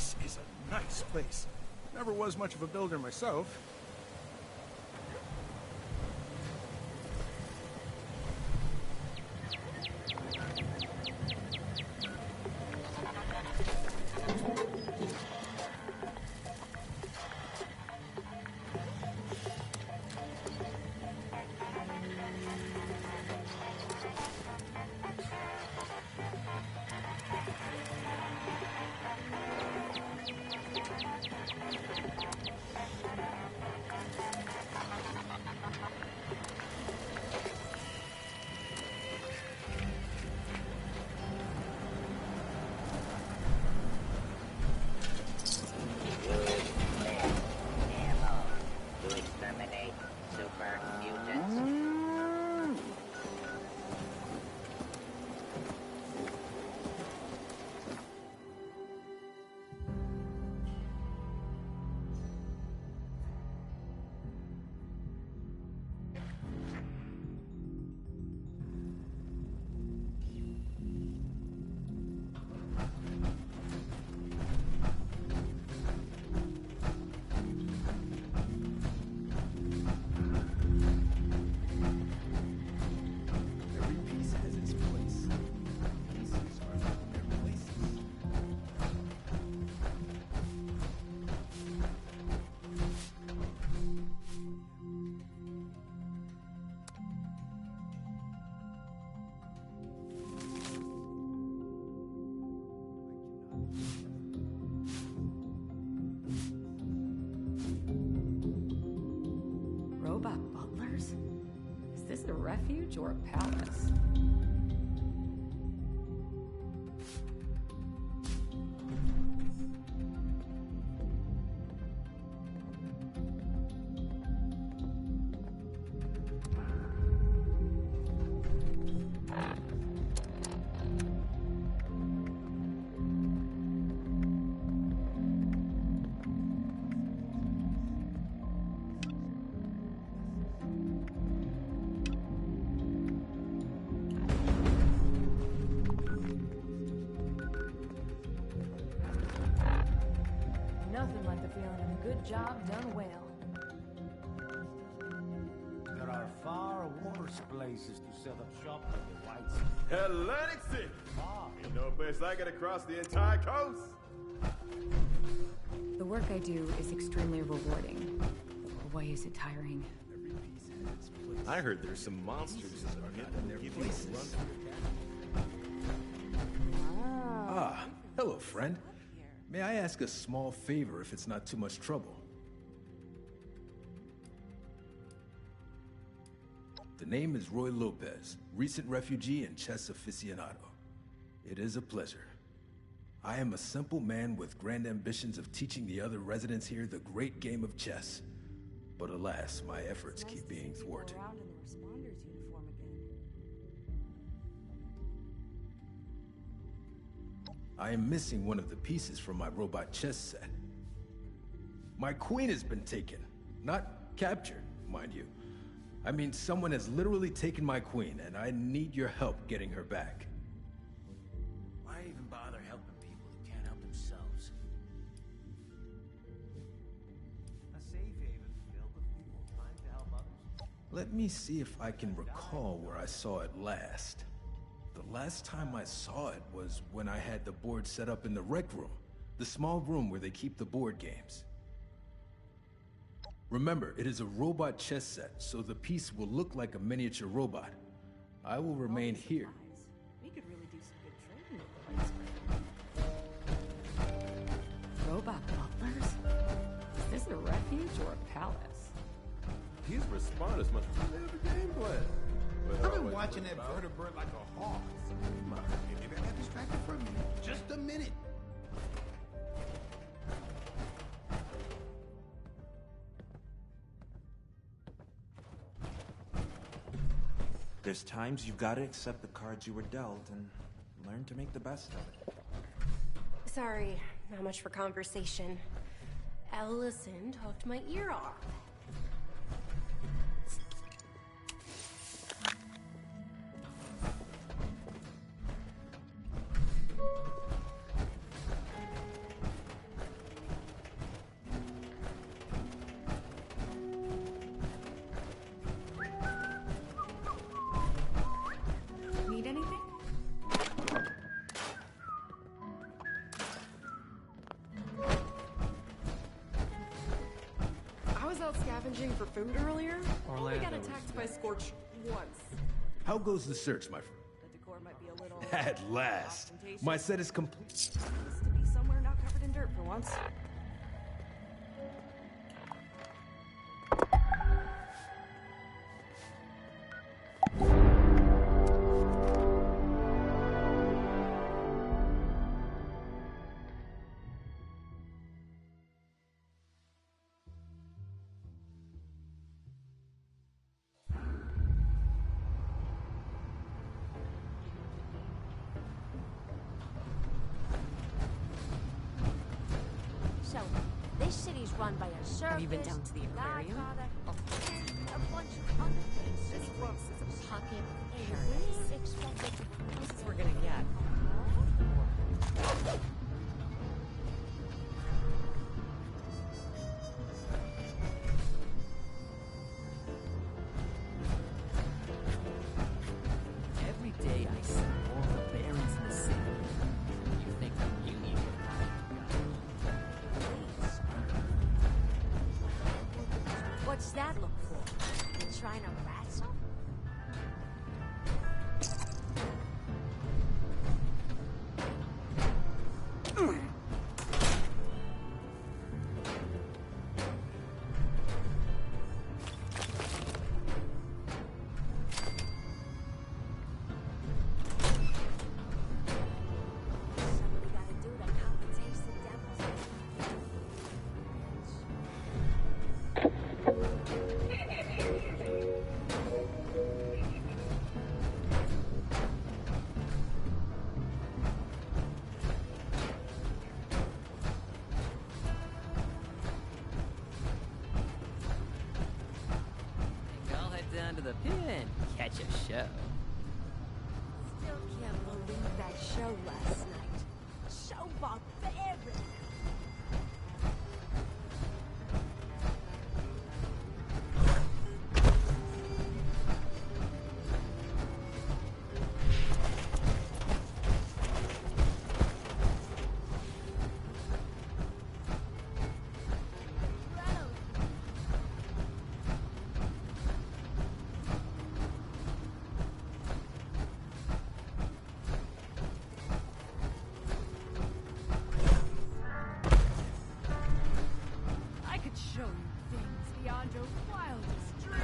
This is a nice place. Never was much of a builder myself. Robot butlers? Is this a refuge or a palace? Nothing like the feeling of a good job done well. There are far worse places to set up shop than the Whites. Atlantic City! Ain't no place like it across the entire coast! The work I do is extremely rewarding. Boy, is it tiring. I heard there's some monsters in their places. Ah, hello, friend. May I ask a small favor if it's not too much trouble? The name is Roy Lopez, recent refugee and chess aficionado. It is a pleasure. I am a simple man with grand ambitions of teaching the other residents here the great game of chess. But alas, my efforts keep being thwarted. I am missing one of the pieces from my robot chess set. My queen has been taken. Not captured, mind you. I mean, someone has literally taken my queen, and I need your help getting her back. Why even bother helping people who can't help themselves? A safe haven filled with people trying to help others. Let me see if I can recall where I saw it last. The last time I saw it was when I had the board set up in the rec room, the small room where they keep the board games. Remember, it is a robot chess set, so the piece will look like a miniature robot. I will remain here. We could really do some good trading with the Whites. Robot butlers? Is this a refuge or a palace? These responders must play the game plan. I've been watching that vertebrate like a hawk. Maybe I got distracted for a minute. Just a minute. There's times you've got to accept the cards you were dealt and learn to make the best of it. Sorry, not much for conversation. Allison talked my ear off. out scavenging for food earlier. Only got Orlando attacked by Scorch once. How goes the search, my friend? The decor might be a little... At last! My set is complete. Needs to be somewhere not covered in dirt for once. So, this city's run by a circus. Have you been down to the aquarium? Godfather, and a bunch of other things. This place is a pocket of And paradise. we expected to... This is we're gonna get. Every day I see more of the barons in the city. You think the Union would What's that look for? You trying to wrestle? Somebody gotta do to compensate the devils. think I'll head down to the pit and catch a show. Still can't believe that show last night. So barbaric. I could show you things beyond your wildest dreams.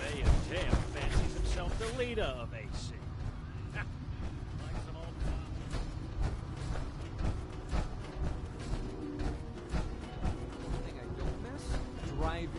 Hey, Tim fancies himself the leader of AC. Like some old Thing I don't miss? Driving.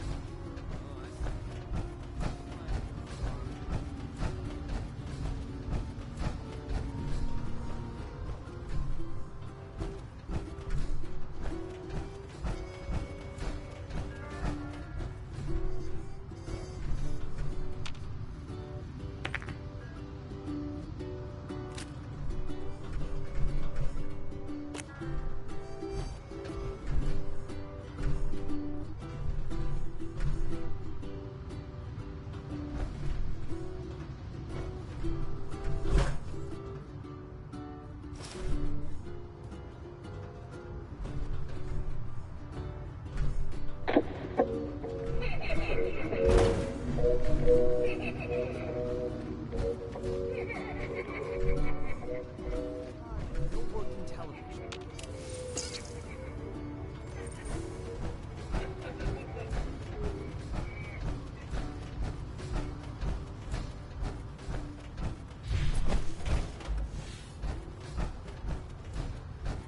Don't work in television.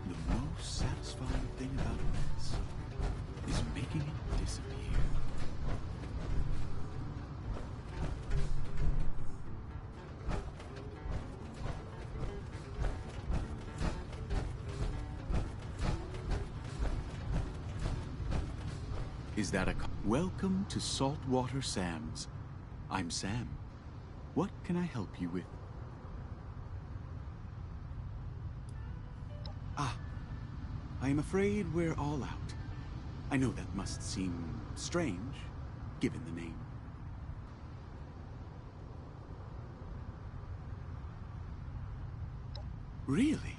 The most satisfying thing about a mess is making it disappear. Is that a... Welcome to Saltwater Sam's. I'm Sam. What can I help you with? I am afraid we're all out. I know that must seem strange, given the name. Really?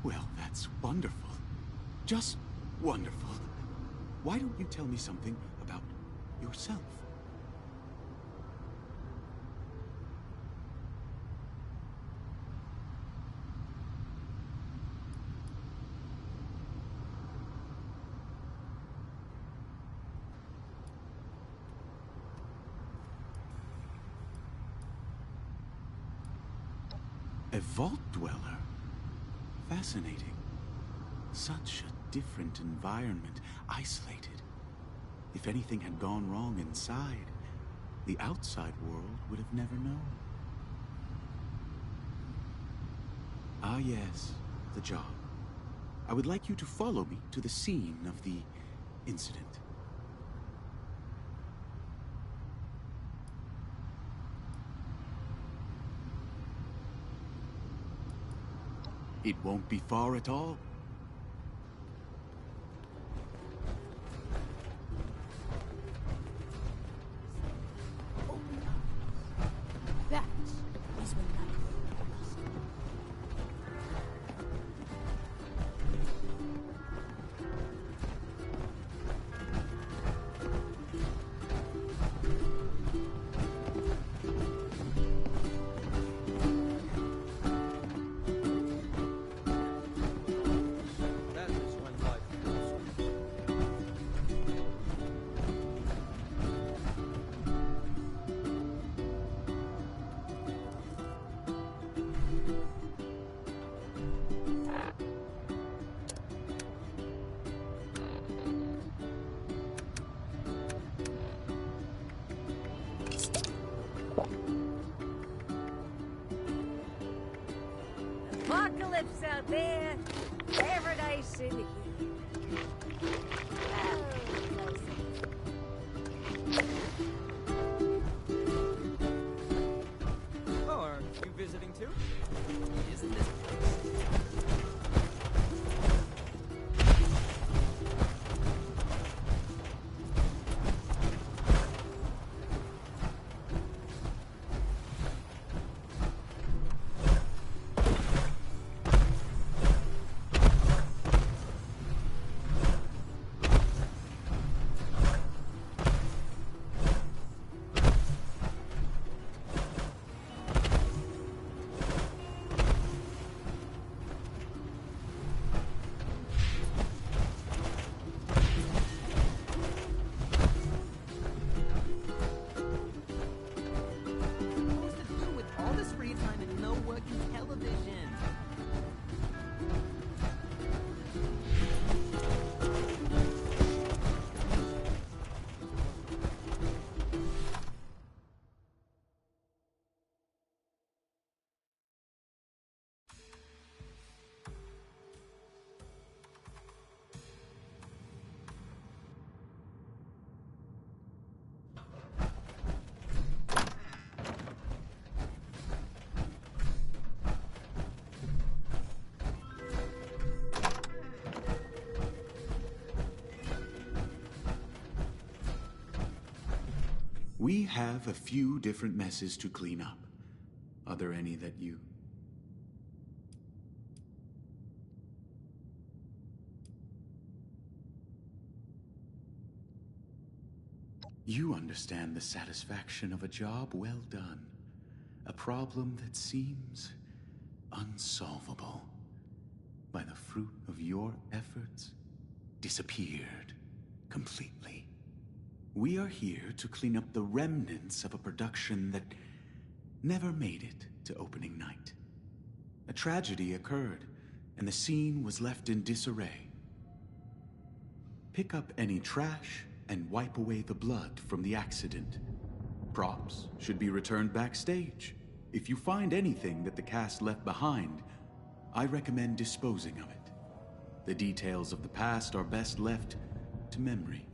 Well, that's wonderful. Just wonderful. Why don't you tell me something about yourself? A vault dweller? Fascinating. Such a different environment, isolated. If anything had gone wrong inside, the outside world would have never known. Ah yes, the job. I would like you to follow me to the scene of the incident. It won't be far at all. That is when Apocalypse out there, paradise in here. Oh, are you visiting too? Isn't this We have a few different messes to clean up. Are there any that you... You understand the satisfaction of a job well done. A problem that seems unsolvable. By the fruit of your efforts, disappeared completely. We are here to clean up the remnants of a production that never made it to opening night. A tragedy occurred, and the scene was left in disarray. Pick up any trash and wipe away the blood from the accident. Props should be returned backstage. If you find anything that the cast left behind, I recommend disposing of it. The details of the past are best left to memory.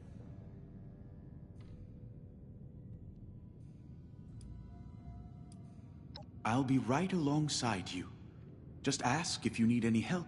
I'll be right alongside you. Just ask if you need any help.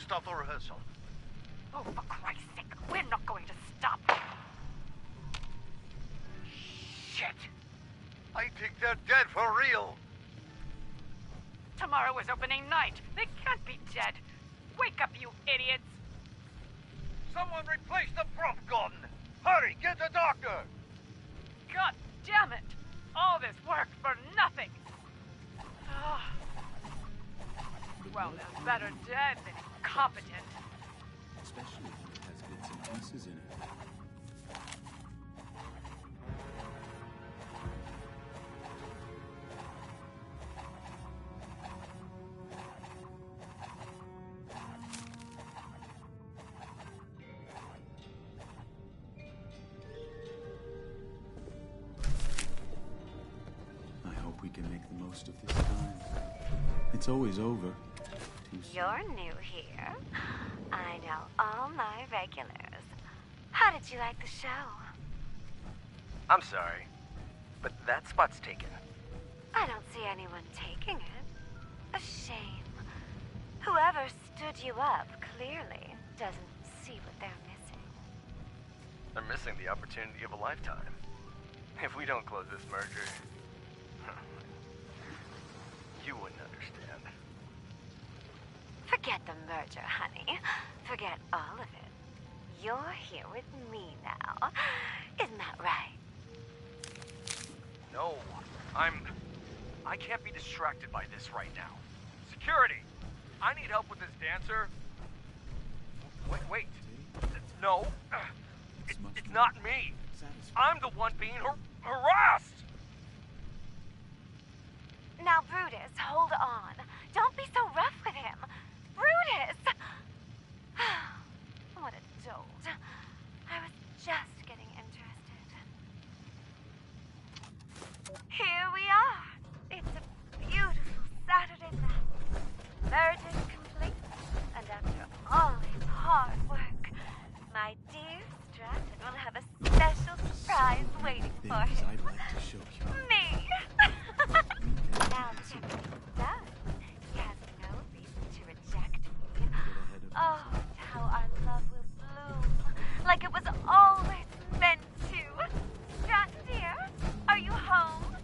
stop the rehearsal. Oh, for Christ's sake, we're not going to stop. Shit! I think they're dead for real. Tomorrow is opening night. They can't be dead. Wake up, you idiots. Someone replace the prop gun! Hurry, get a doctor! God damn it! All this work for nothing! Well, they're better dead than incompetent. Especially if it has bits and pieces in it. I hope we can make the most of this time. It's always over. You're new here. I know all my regulars. How did you like the show? I'm sorry, but that spot's taken. I don't see anyone taking it. A shame. Whoever stood you up clearly doesn't see what they're missing. They're missing the opportunity of a lifetime. If we don't close this merger, you wouldn't understand. Forget the merger, honey. Forget all of it. You're here with me now. Isn't that right? No, I can't be distracted by this right now. Security! I need help with this dancer. Wait. No. It's not me. I'm the one being harassed! Now, Brutus, hold on. Don't be so rough with him. Brutus! What a dolt. I was just getting interested. Here we are. It's a beautiful Saturday night. Merger complete. And after all his hard work, my dear Stratton will have a special surprise waiting for him. I'd like to show you. Me! Now technically done. He has no reason to reject me. Oh, and how our love will bloom. Like it was always meant to. Stratton, dear, are you home?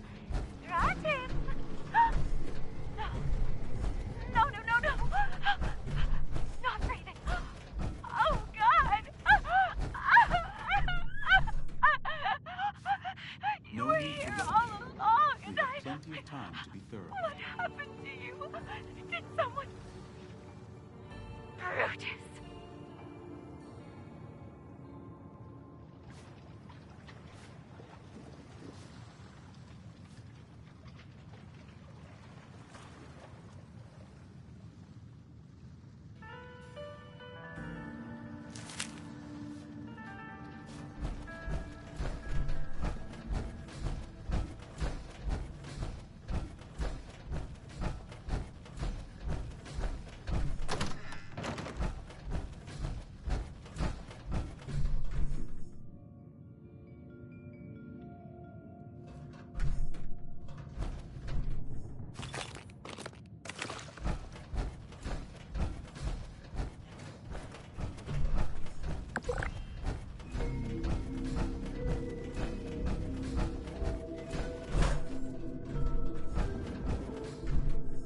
Stratton! No. No. Not breathing. Oh, God! You were here all along, and I... Plenty of time to be thorough. What happened to you? Did someone... Brutus.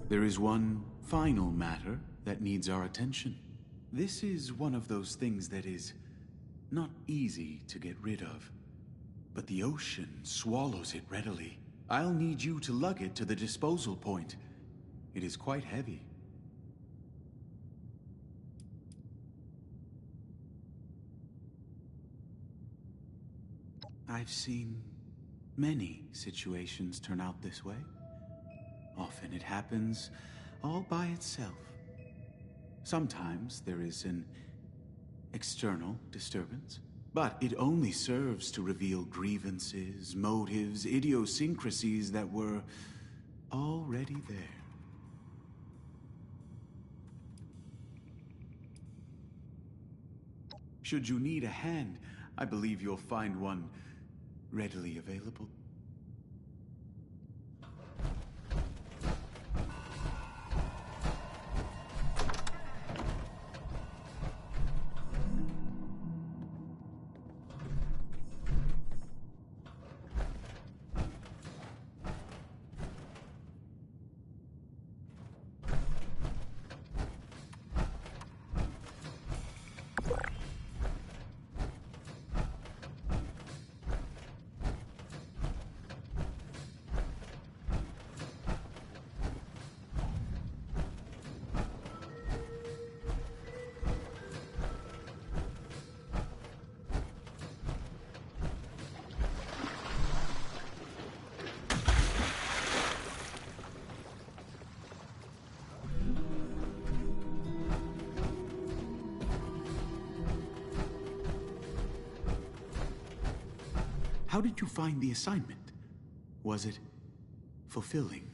There is one final matter that needs our attention. This is one of those things that is not easy to get rid of, but the ocean swallows it readily. I'll need you to lug it to the disposal point. It is quite heavy. I've seen many situations turn out this way. Often it happens all by itself. Sometimes there is an external disturbance, but it only serves to reveal grievances, motives, idiosyncrasies that were already there. Should you need a hand, I believe you'll find one readily available. How did you find the assignment? Was it fulfilling?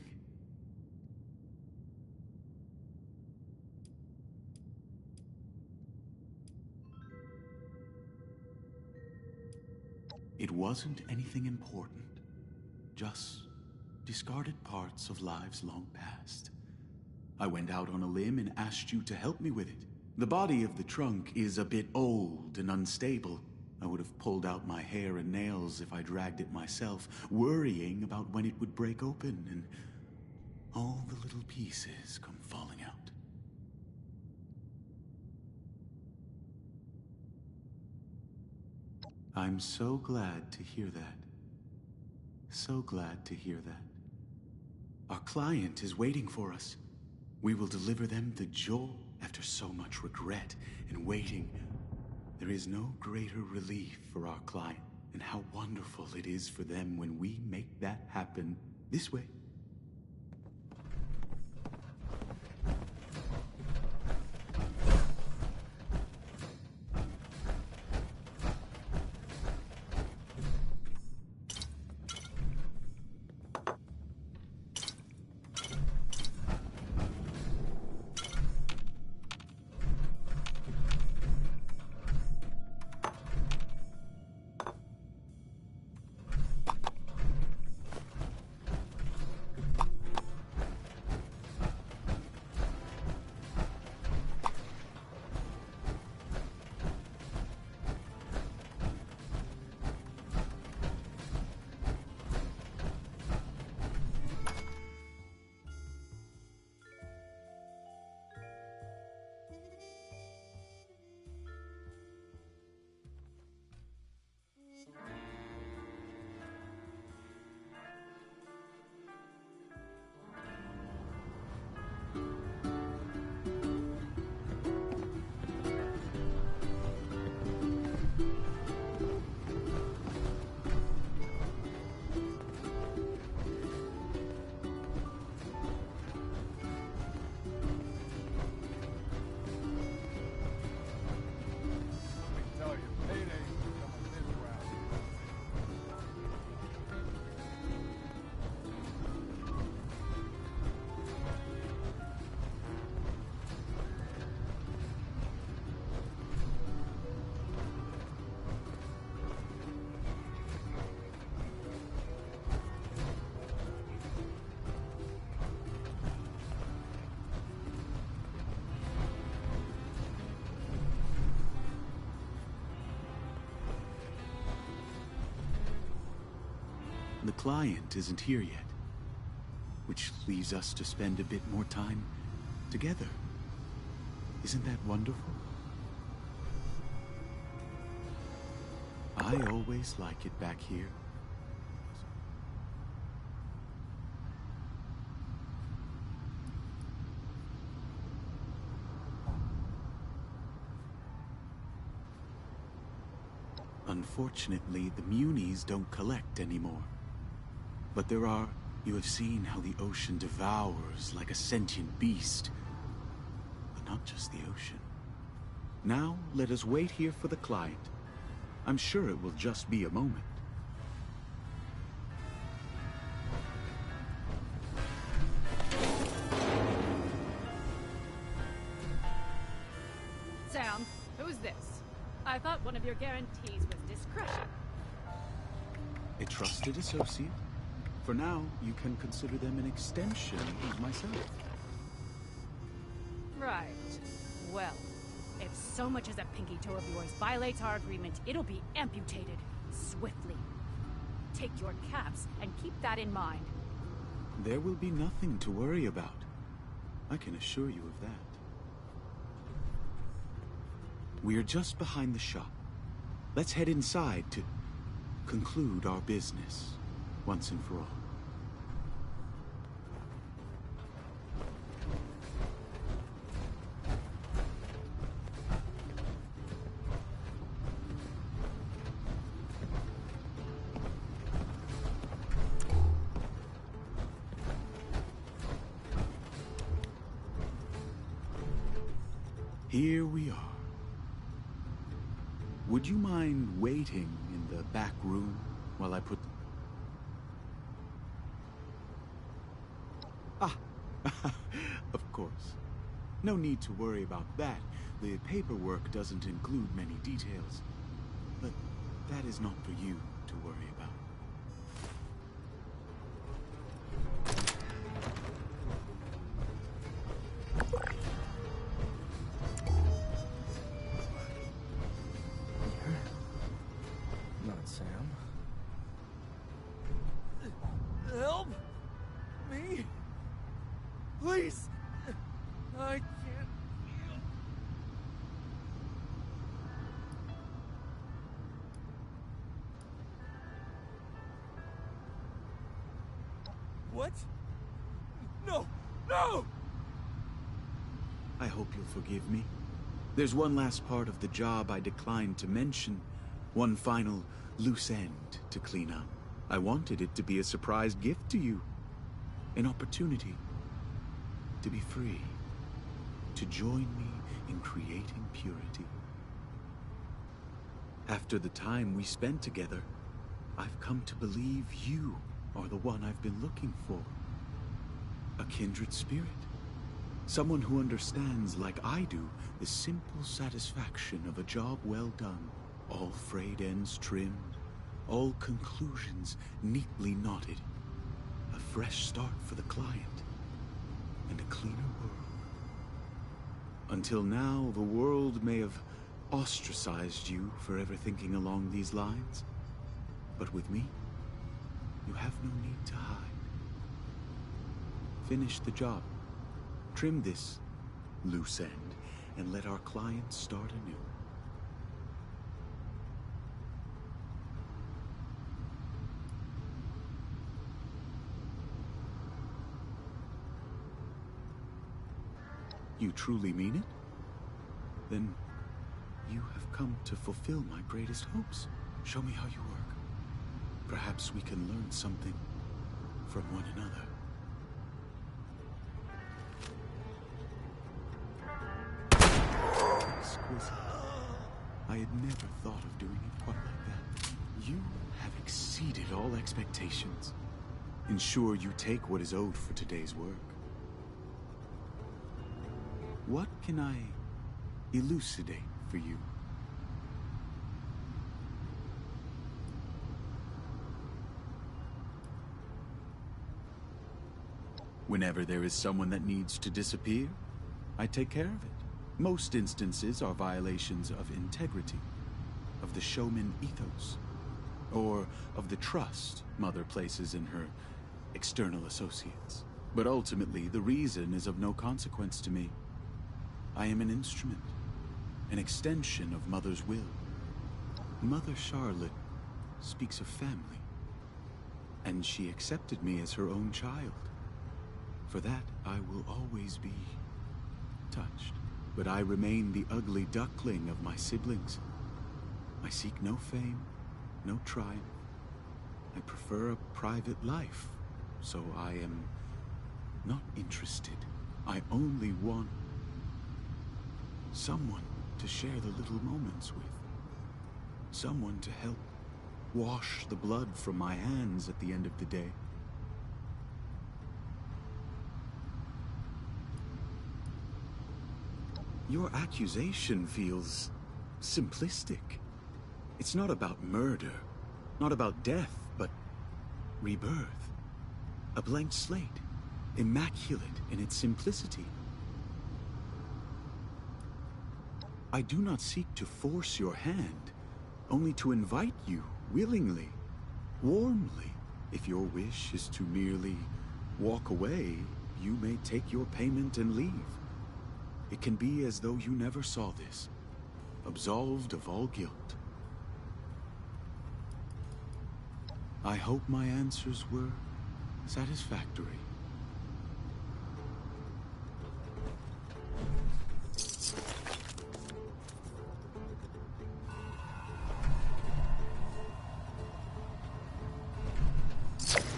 It wasn't anything important. Just discarded parts of lives long past. I went out on a limb and asked you to help me with it. The body of the trunk is a bit old and unstable. I would have pulled out my hair and nails if I dragged it myself, worrying about when it would break open and all the little pieces come falling out. I'm so glad to hear that. So glad to hear that. Our client is waiting for us. We will deliver them the joy after so much regret and waiting. There is no greater relief for our client, and how wonderful it is for them when we make that happen this way. The client isn't here yet, which leaves us to spend a bit more time together. Isn't that wonderful? I always like it back here. Unfortunately, the Munis don't collect anymore. But there are... You have seen how the ocean devours like a sentient beast. But not just the ocean. Now, let us wait here for the client. I'm sure it will just be a moment. Sam, who's this? I thought one of your guarantees was discretion. A trusted associate. For now, you can consider them an extension of myself. Right. Well, if so much as a pinky toe of yours violates our agreement, it'll be amputated swiftly. Take your caps and keep that in mind. There will be nothing to worry about. I can assure you of that. We are just behind the shop. Let's head inside to conclude our business once and for all. Here we are. Would you mind waiting in the back room while I put... Ah, of course. No need to worry about that. The paperwork doesn't include many details. But that is not for you to worry about. Not Sam. Help me, please. I can't. What? No! No! I hope you'll forgive me. There's one last part of the job I declined to mention. One final loose end to clean up. I wanted it to be a surprise gift to you. An opportunity to be free. To join me in creating purity. After the time we spent together, I've come to believe you are the one I've been looking for. A kindred spirit. Someone who understands, like I do, the simple satisfaction of a job well done. All frayed ends trimmed, all conclusions neatly knotted. A fresh start for the client, and a cleaner world. Until now, the world may have ostracized you for ever thinking along these lines. But with me, you have no need to hide. Finish the job. Trim this loose end, and let our client start anew. You truly mean it? Then you have come to fulfill my greatest hopes. Show me how you work. Perhaps we can learn something from one another. Exquisite. I had never thought of doing it quite like that. You have exceeded all expectations. Ensure you take what is owed for today's work. What can I elucidate for you? Whenever there is someone that needs to disappear, I take care of it. Most instances are violations of integrity, of the showman ethos, or of the trust Mother places in her external associates. But ultimately, the reason is of no consequence to me. I am an instrument, an extension of Mother's will. Mother Charlotte speaks of family, and she accepted me as her own child. For that, I will always be touched. But I remain the ugly duckling of my siblings. I seek no fame, no triumph. I prefer a private life, so I am not interested. I only want someone to share the little moments with. Someone to help wash the blood from my hands at the end of the day. Your accusation feels simplistic. It's not about murder, not about death, but rebirth. A blank slate, immaculate in its simplicity. I do not seek to force your hand, only to invite you willingly, warmly. If your wish is to merely walk away, you may take your payment and leave. It can be as though you never saw this, absolved of all guilt. I hope my answers were satisfactory.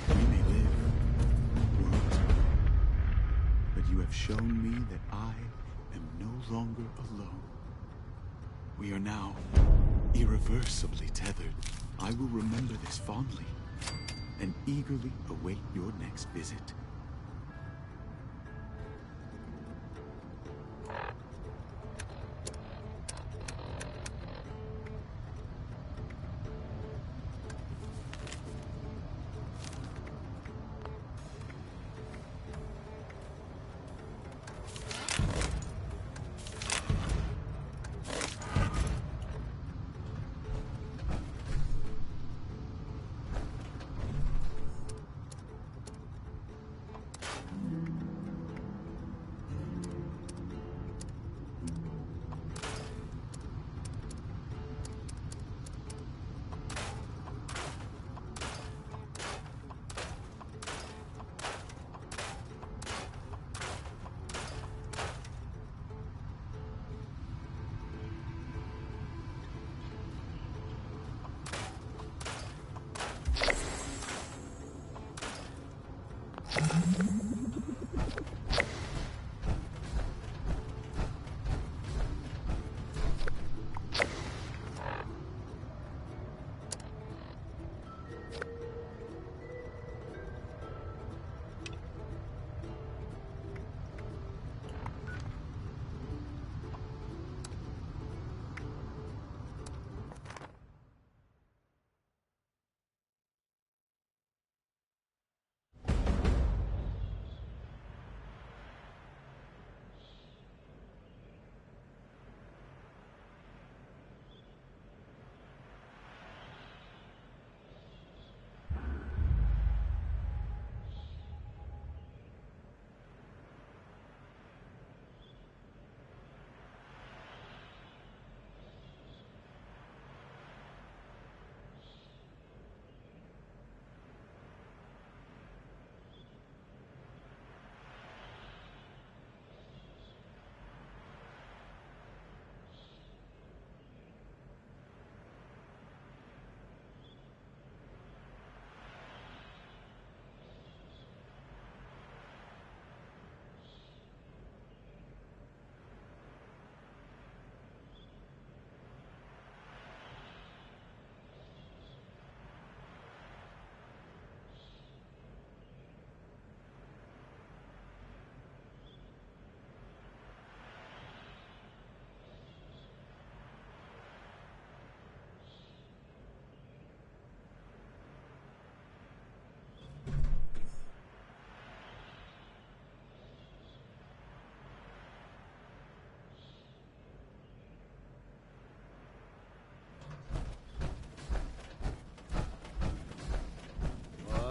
We may live, work, but you have shown me that I am no longer alone. We are now irreversibly tethered. I will remember this fondly and eagerly await your next visit.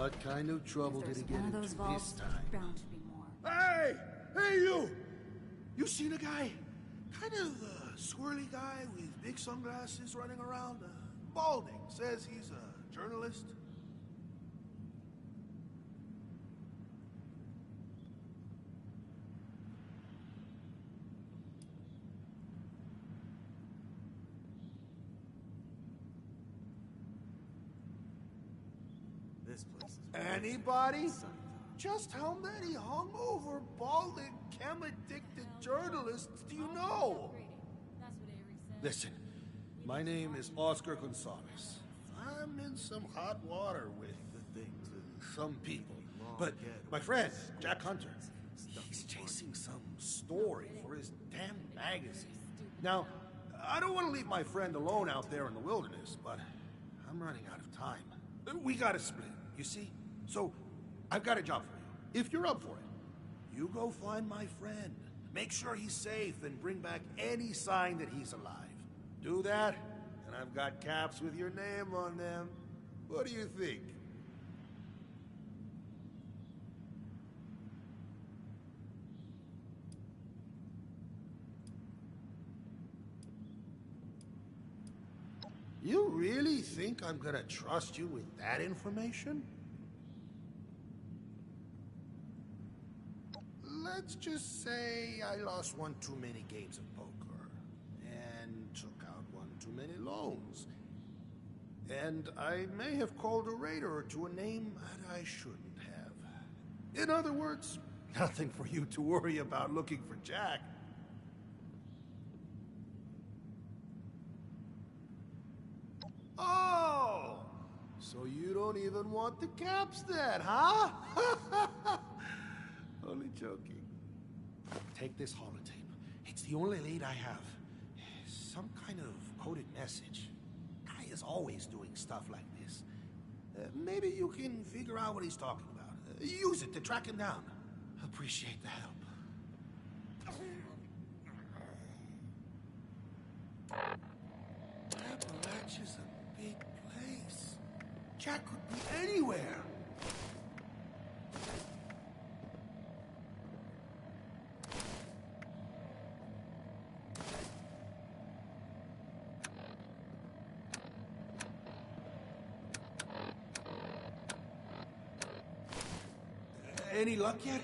What kind of trouble did he get into this time? Bound to be more. Hey! Hey, you! You seen a guy? Kind of a swirly guy with big sunglasses running around? Balding. Says he's a journalist. This place is Anybody? Just how many hungover, balding, chem-addicted journalists do you know? Listen, my name is Oscar Gonzalez. I'm in some hot water with some people. But my friend, Jack Hunter, he's chasing some story for his damn magazine. Now, I don't want to leave my friend alone out there in the wilderness, but I'm running out of time. We gotta split, you see? So, I've got a job for you, if you're up for it. You go find my friend. Make sure he's safe and bring back any sign that he's alive. Do that, and I've got caps with your name on them. What do you think? You really think I'm gonna trust you with that information? Let's just say I lost one too many games of poker, and took out one too many loans. And I may have called a raider to a name that I shouldn't have. In other words, nothing for you to worry about looking for Jack. Oh! So you don't even want the caps then, huh? Only joking. Take this holotape. It's the only lead I have. Some kind of coded message. Guy is always doing stuff like this. Maybe you can figure out what he's talking about. Use it to track him down. Appreciate the help. Appalachia's a big place. Jack could be anywhere. Any luck yet?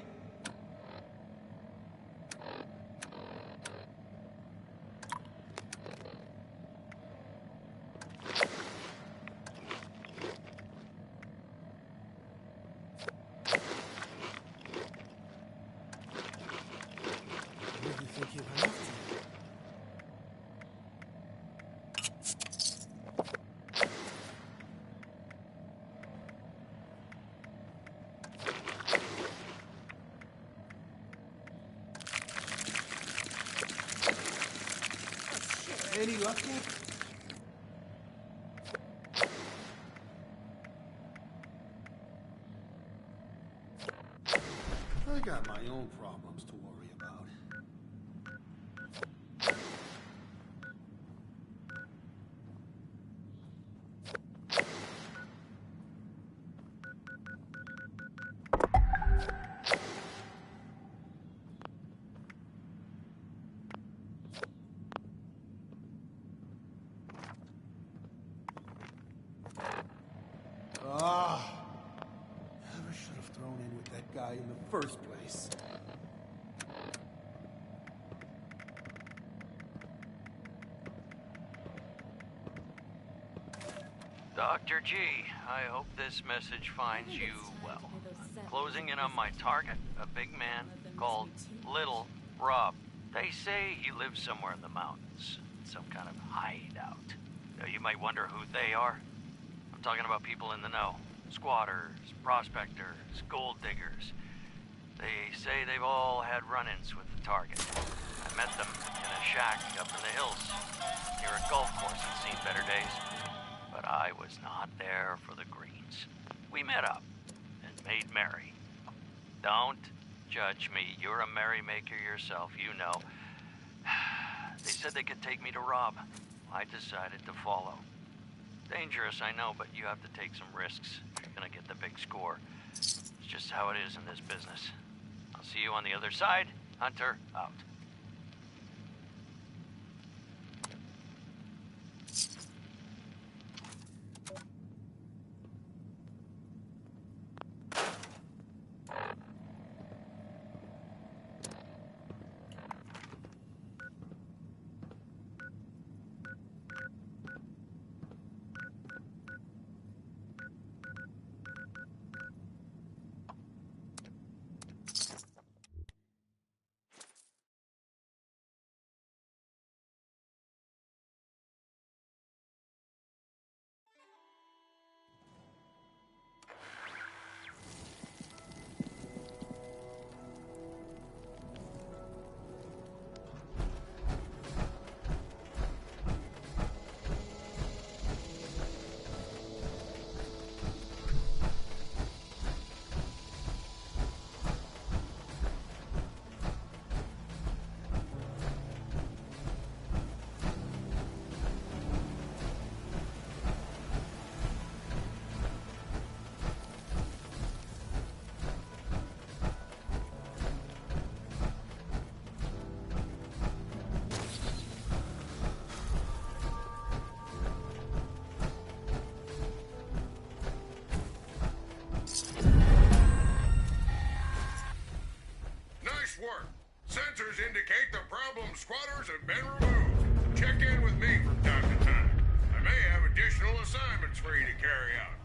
Any luck yet? I got my own problems to worry about. Never should have thrown in with that guy in the first place. Dr. G, I hope this message finds you well. I'm closing in on my target, a big man called Little Rob. They say he lives somewhere in the mountains, some kind of hideout. You might wonder who they are. I'm talking about people in the know. Squatters, prospectors, gold diggers. They say they've all had run-ins with the target. I met them in a shack up in the hills, near a golf course and seen better days. But I was not there for the greens. We met up and made merry. Don't judge me. You're a merrymaker yourself, you know. They said they could take me to Rob. I decided to follow. Dangerous, I know, but you have to take some risks if you're gonna get the big score. It's just how it is in this business. I'll see you on the other side. Hunter, out. Work. Sensors indicate the problem squatters have been removed. Check in with me from time to time. I may have additional assignments for you to carry out.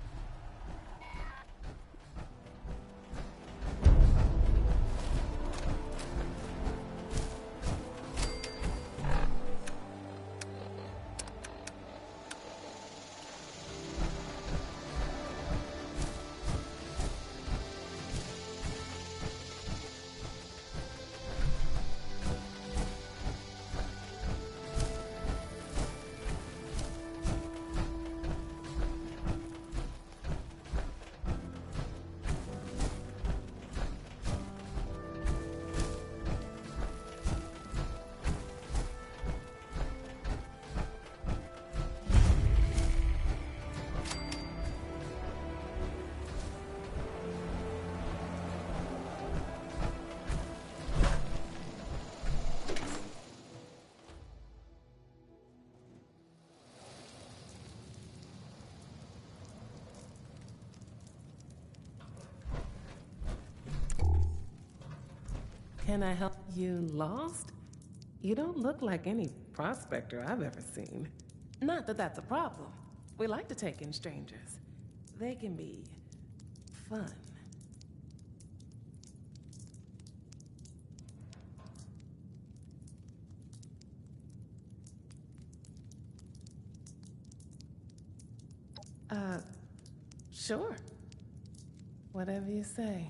Can I help you lost? You don't look like any prospector I've ever seen. Not that that's a problem. We like to take in strangers. They can be fun. Sure. Whatever you say.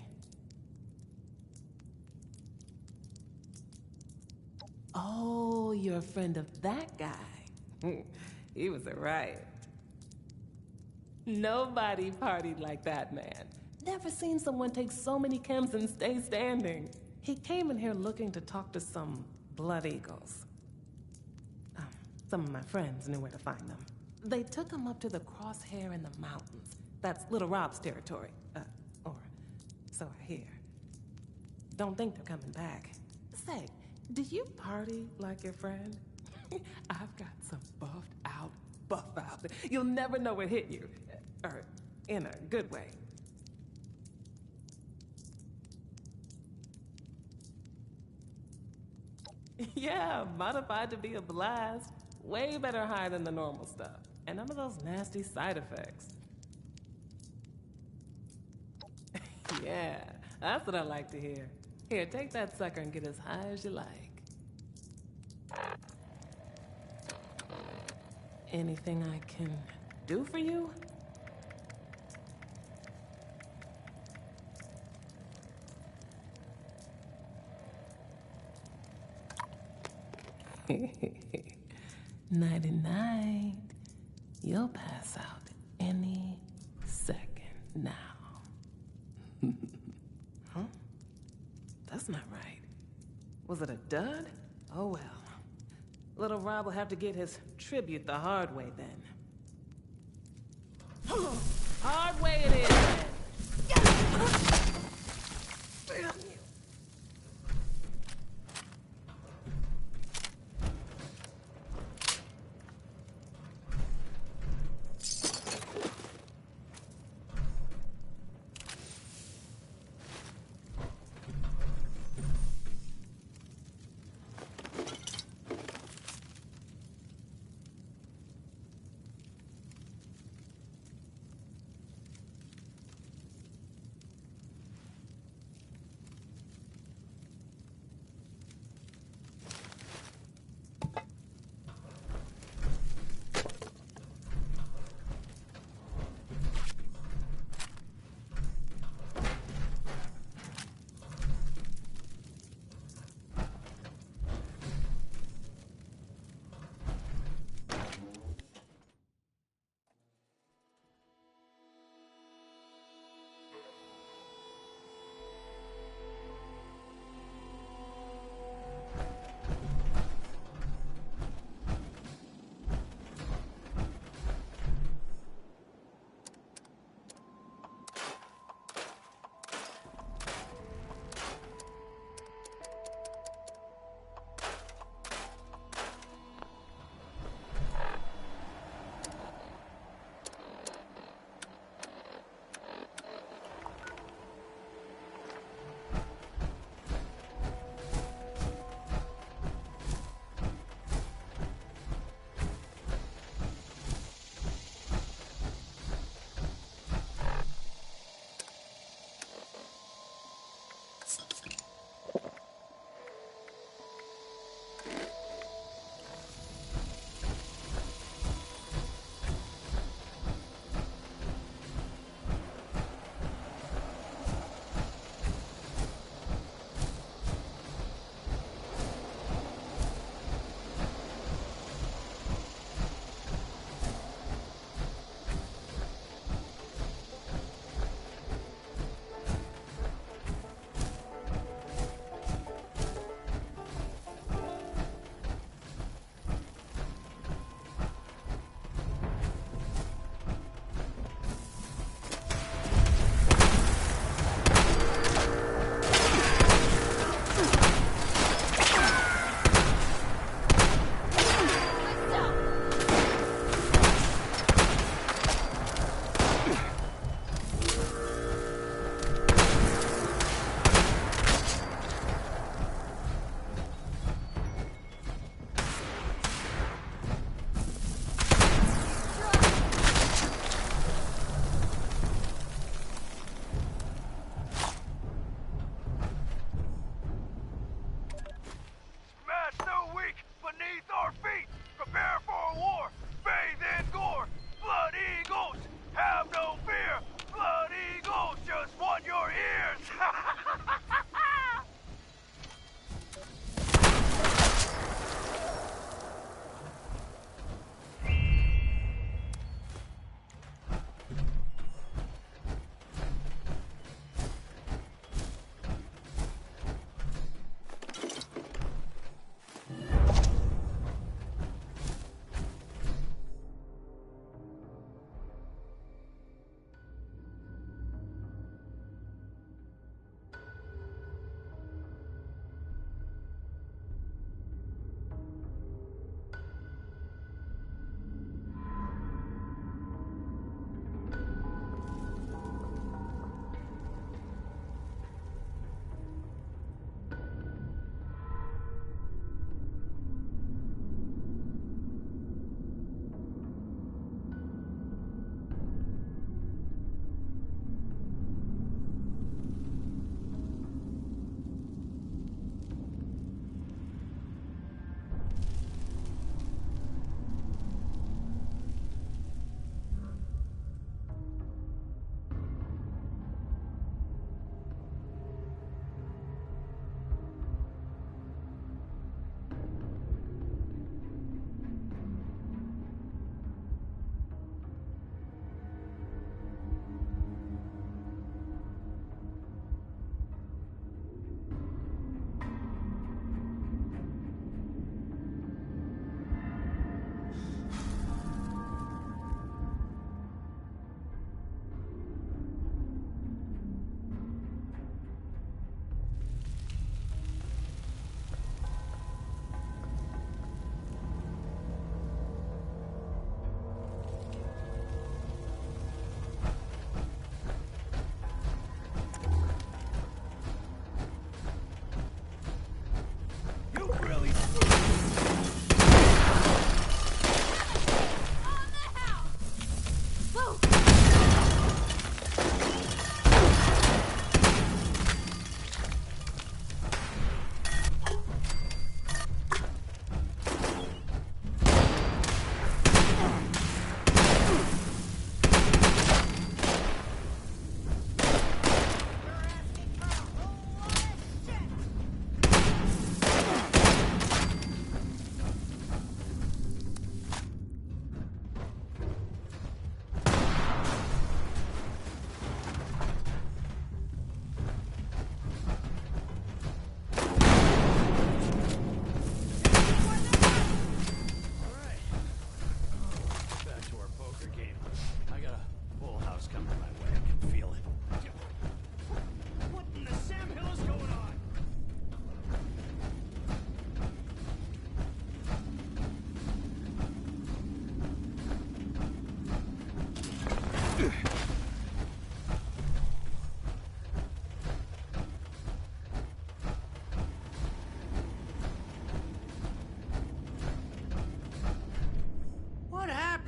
Oh, you're a friend of that guy. He was a riot. Nobody partied like that man. Never seen someone take so many chems and stay standing. He came in here looking to talk to some blood eagles. Some of my friends knew where to find them. They took him up to the crosshair in the mountains. That's Little Rob's territory. Or so I hear. Don't think they're coming back. Say, do you party like your friend? I've got some buff out. You'll never know what hit you. Or in a good way. Yeah, modified to be a blast. Way better high than the normal stuff. And none of those nasty side effects. Yeah, that's what I like to hear. Here, take that sucker and get as high as you like. Anything I can do for you? Nighty-night. You'll pass out any second now. Huh? That's not right. Was it a dud? Oh well. Little Rob will have to get his tribute the hard way then. Hard way it is then.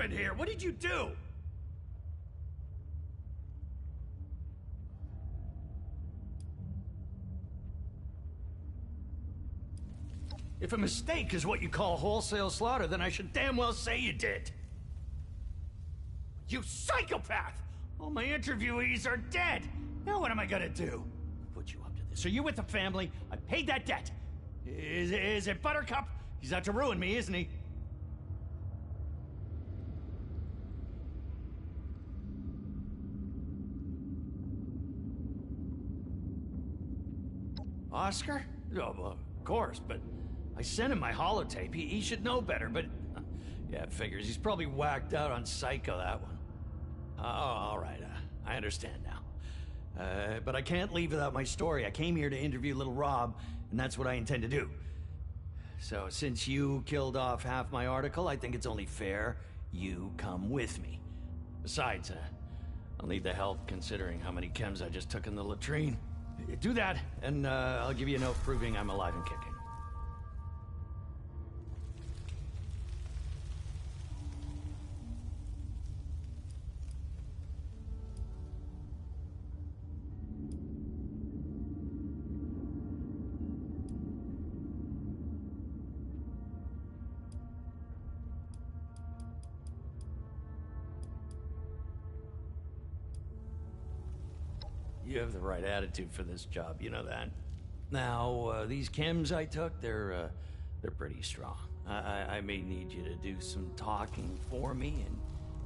doing here? What did you do? If a mistake is what you call wholesale slaughter, then I should damn well say you did. You psychopath! All my interviewees are dead! Now what am I gonna do? Put you up to this. Are you with the family? I paid that debt. Is it Buttercup? He's out to ruin me, isn't he? Oscar? Oh, well, of course, but I sent him my holotape. He should know better, but... yeah, figures. He's probably whacked out on Psycho, that one. Oh, all right. I understand now. But I can't leave without my story. I came here to interview little Rob, and that's what I intend to do. So, since you killed off half my article, I think it's only fair you come with me. Besides, I'll need the help considering how many chems I just took in the latrine. Do that, and I'll give you a note proving I'm alive and kicking. You have the right attitude for this job, you know that. Now, these chems I took, they're pretty strong. I may need you to do some talking for me, and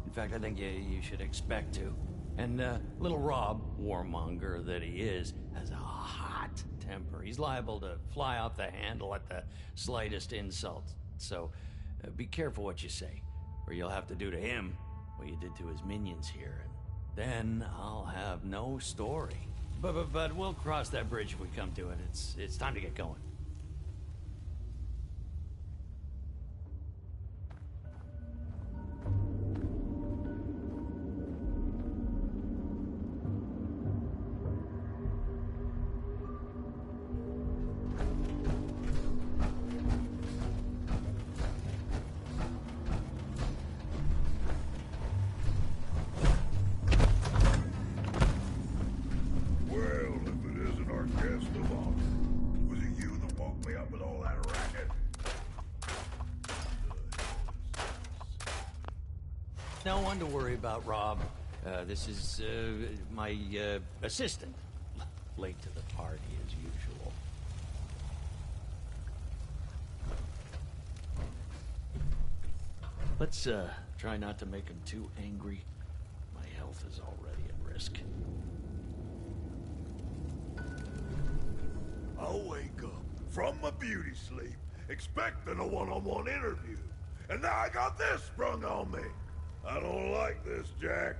in fact, I think you should expect to. And little Rob, warmonger that he is, has a hot temper. He's liable to fly off the handle at the slightest insult. So, be careful what you say, or you'll have to do to him what you did to his minions here. Then I'll have no story. But we'll cross that bridge if we come to it. It's time to get going. No one to worry about, Rob. This is my assistant. Late to the party as usual. Let's try not to make him too angry. My health is already at risk. I'll wake up from my beauty sleep, expecting a one-on-one interview. And now I got this sprung on me. I don't like this, Jack.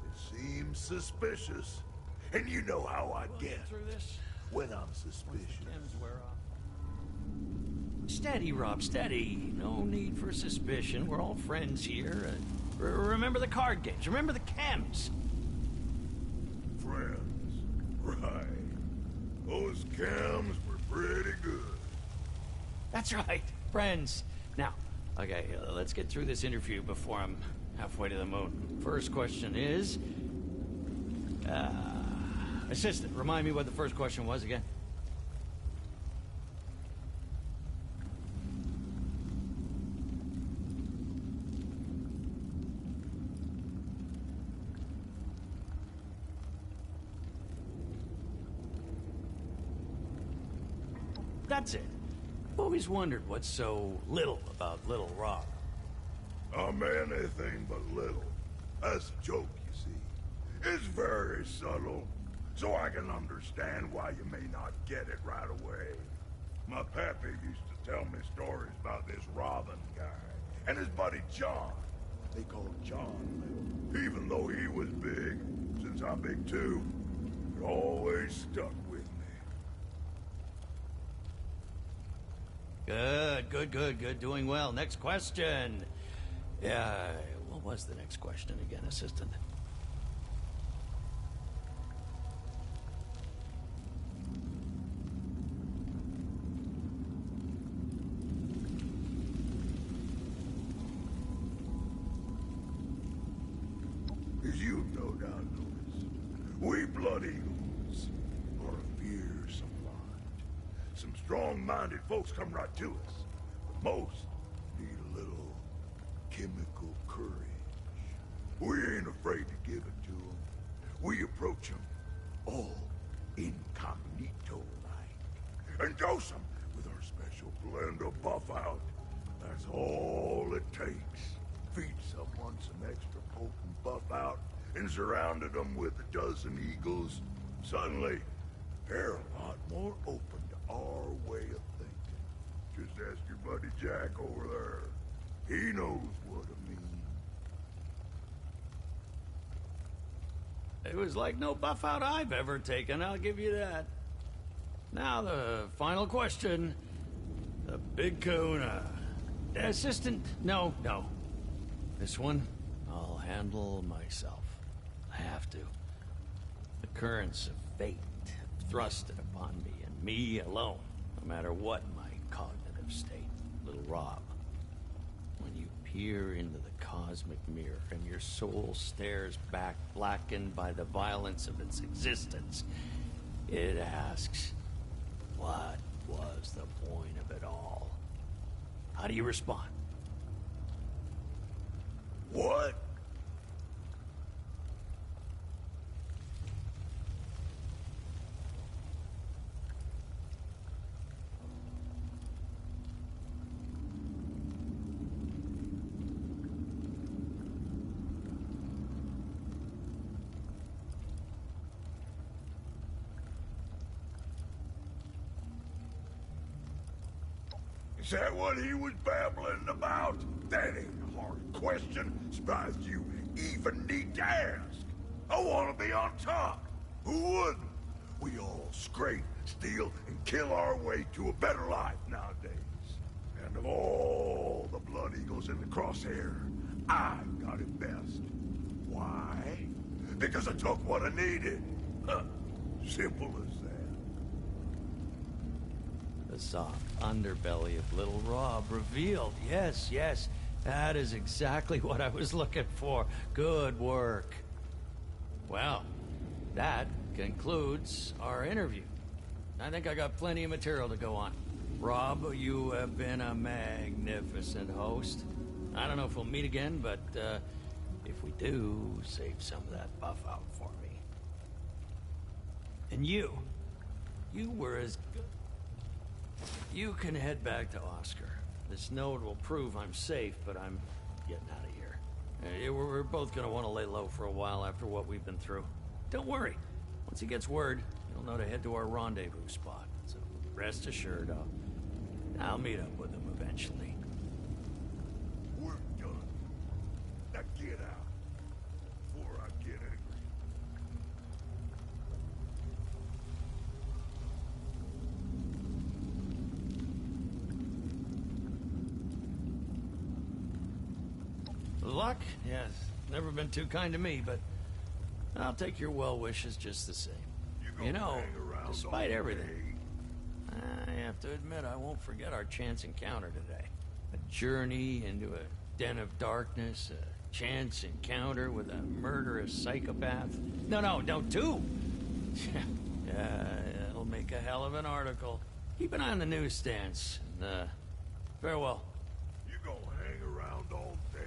It seems suspicious. And you know how I get when I'm suspicious. Steady, Rob, steady. No need for suspicion. We're all friends here. Remember the card games. Remember the chems. Friends. Right. Those chems were pretty good. That's right. Friends. Now, okay, let's get through this interview before I'm halfway to the moon. First question is... assistant, remind me what the first question was again. That's it. I've always wondered what's so little about little Rob. I'm anything but little. That's a joke, you see. It's very subtle, so I can understand why you may not get it right away. My pappy used to tell me stories about this Robin guy and his buddy John. They called John Little. Even though he was big, since I'm big too, it always stuck with me. Good. Doing well. Next question. Yeah, what was the next question again, assistant? strong-minded folks come right to us. But most need a little chemical courage. We ain't afraid to give it to them. We approach them all incognito-like. And dose them with our special blend of buff-out. That's all it takes. Feed someone some extra potent buff-out and surrounded them with a dozen eagles. Suddenly, they're a lot more open to our way of thinking. Just ask your buddy Jack over there. He knows what I mean. It was like no buff out I've ever taken, I'll give you that. Now the final question. The big kahuna. Assistant, no. This one, I'll handle myself. I have to. The currents of fate have thrust it upon me, and me alone, no matter what my cognitive state. Little Rob, when you peer into the cosmic mirror and your soul stares back, blackened by the violence of its existence, it asks, what was the point of it all? How do you respond? What? Is that what he was babbling about? That ain't a hard question. Surprised you even need to ask. I want to be on top. Who wouldn't? We all scrape, steal, and kill our way to a better life nowadays. And of all the blood eagles in the crosshair, I got it best. Why? Because I took what I needed. Huh. Simple as that. The soft underbelly of Little Rob revealed. Yes. That is exactly what I was looking for. Good work. Well, that concludes our interview. I think I got plenty of material to go on. Rob, you have been a magnificent host. I don't know if we'll meet again, but if we do, save some of that buff out for me. And you were as good. You can head back to Oscar. This note will prove I'm safe, but I'm getting out of here. We're both gonna want to lay low for a while after what we've been through. Don't worry. Once he gets word, he'll know to head to our rendezvous spot. So rest assured, I'll meet up with him eventually. We're done. Now get out before I get angry. Luck? Yes. Never been too kind to me, but I'll take your well wishes just the same. You know, despite everything, I have to admit I won't forget our chance encounter today. A journey into a den of darkness, a chance encounter with a murderous psychopath. No, two! Yeah, it'll make a hell of an article. Keep an eye on the newsstands, and farewell. You gonna hang around all day?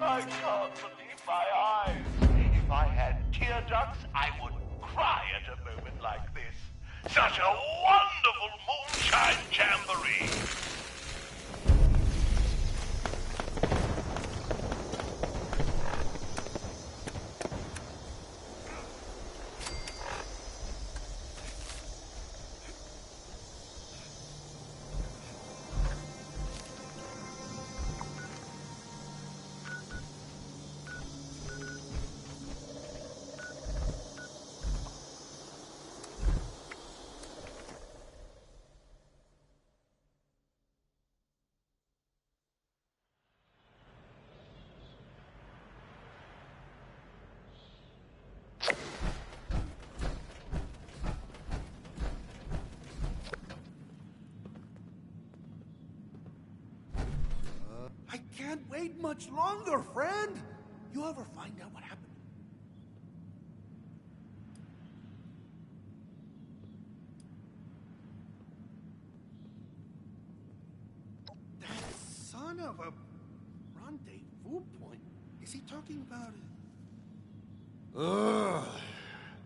I can't believe my eyes. If I had tear ducts, I would cry at a moment like this. Such a wonderful moonshine jamboree. I can't wait much longer, friend! You ever find out what happened? That son of a rendezvous point. Is he talking about it? Ugh.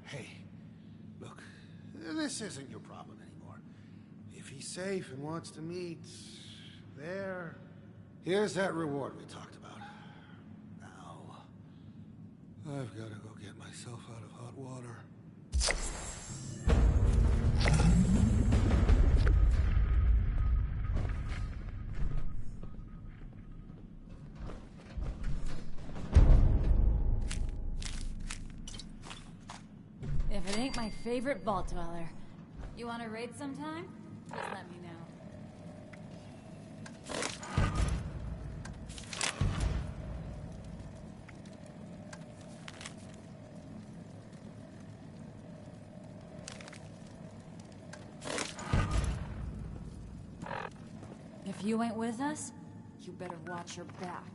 Hey, look, this isn't your problem anymore. If he's safe and wants to meet there, here's that reward we talked about. Now, I've got to go get myself out of hot water. If it ain't my favorite vault dweller. You want to raid sometime? Just let me know. If you ain't with us, you better watch your back.